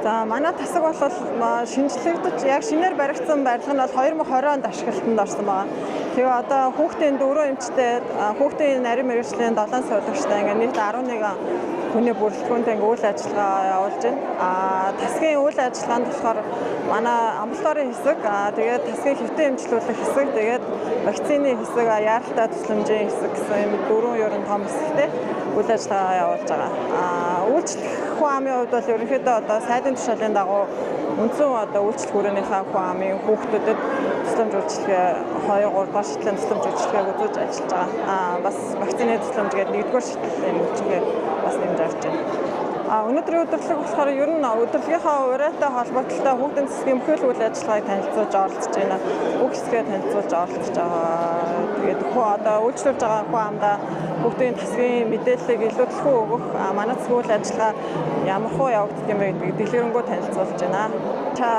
За манай тасаг бол шинжлэгдэж яг шинээр баригдсан барилга нь бол 2020 онд ашиглалтанд орсон байна. Тэгээ одоо хүүхдийн 4 эмчтэй хүүхдийн нарийн мэргэжлийн 7 суулагчтай ингээ нийт 11 хүний бүрэлдэхүүнтэй үйл ажиллагаа явуулж байна. Тасгийн үйл ажиллагаанд болохоор манай амбулаторийн хэсэг, тэгээд тасгийн хэвтэн эмчилүүлэх хэсэг, тэгээд вакцины хэсэг, яаралтай тусламжийн хэсэг гэсэн юм 4 ерөн том хэсэгтэй үйл ажиллагаа явуулж байгаа. Үйлчлэх хүн амын хувьд бол ерөнхийдөө одоо сайдын тушаалын дагуу үндсэн одоо үйлчлэх хүрээнийхээ хүн амын хүүхдүүдэд тусламж үйлчлэгээ 2-3 дахь шатлын тусламж үйлчлэгээг үзүүлж ажиллаж байгаа. Бас вакцины тусламж гэдэг 1-р шатлын үйлчлэгээ бас нэмж авч байна. Өнөөдрийн өдөрлөг болохоор ер нь өдөрлөгийнхаа урайтай холбоотой хүүхдийн засгийн бүхэл үйл ажиллагааг танилцуулж оролцож байна. Бүх хэсгээ танилцуулж оролцож байгаа. Тэгээд одоо үйлчлүүлж байгаа хүн амдаа хүүхдийн засгийн мэдээллийг илүүдлэхүү өгөх манай засгийн үйл ажиллагаа ямар хөө явагддаг юм бэ гэдгийг дэлгэрэнгүй танилцуулж байна.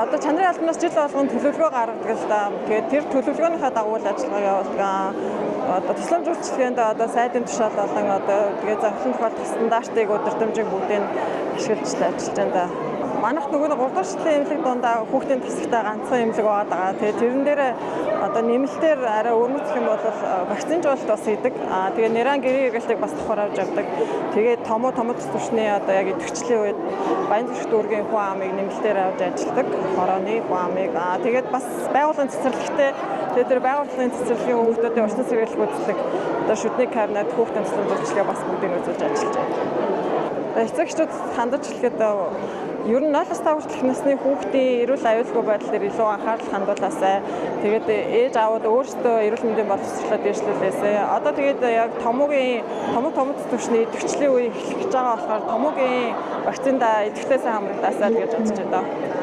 Одоо чанарын албанаас жил болгон төлөвлөгөө гаргадаг л да. Тэгээд тэр төлөвлөгөөнийхөө дагуу үйл ажиллагаа явуулдаг. Одоо тусламж үйлчлэгээнд одоо сайдын тушаал болон одоо тэгээ зохиолын тохиолдох стандартыг удирдамжийг бүгдийг ашиглаж ажиллаж байна. Манайх нөгөө 3 дахь шатлын эмнэлэг дундаа хүүхдийн тасагтай ганцхан эмнэлэг байгаа. Тэгээ тэрэн дээр одоо нэмэлтээр арай өрнөцөх юм бол вакцинжуулалт бас хийдэг. Тэгээ нэран гэрийн эргэлтийг бас давхар авч явдаг. Тэгээ томоо төвчний одоо яг идэвхжлийн үед Баянзүрх дүүргийн хүн амыг нэмэлтээр авч ажилладаг. Хорооны хүн амыг тэгээд бас байгууллагын цэцэрлэгтэй тэр байгууллагын цэцэрлэгийн хүүхдүүдийн урьдчилан сэргийлэх үздэг. Одоо шүдний кабинет хүүхдийн тусламж үйлчилгээ бас бүгдийг үзүүлж ажиллаж байна. Эцэгчдүүд хандаж хэлэхэд ер нь 0-5 хүртэлх насны хүүхдийн эрүүл аюулгүй байдал дээр илүү анхаарал хандуулаасай. Тэгээд ээж аавууд өөрсдөө эрүүл мэндийн боловсролоо дэвшлүүлээсэй. Одоо тэгээд яг томог төвчний идэвхжлийн үе эхлэж байгаа болохоор томоогийн вакциндаа идэвхтэйсэн хамрагдаасай гэж бодож байна.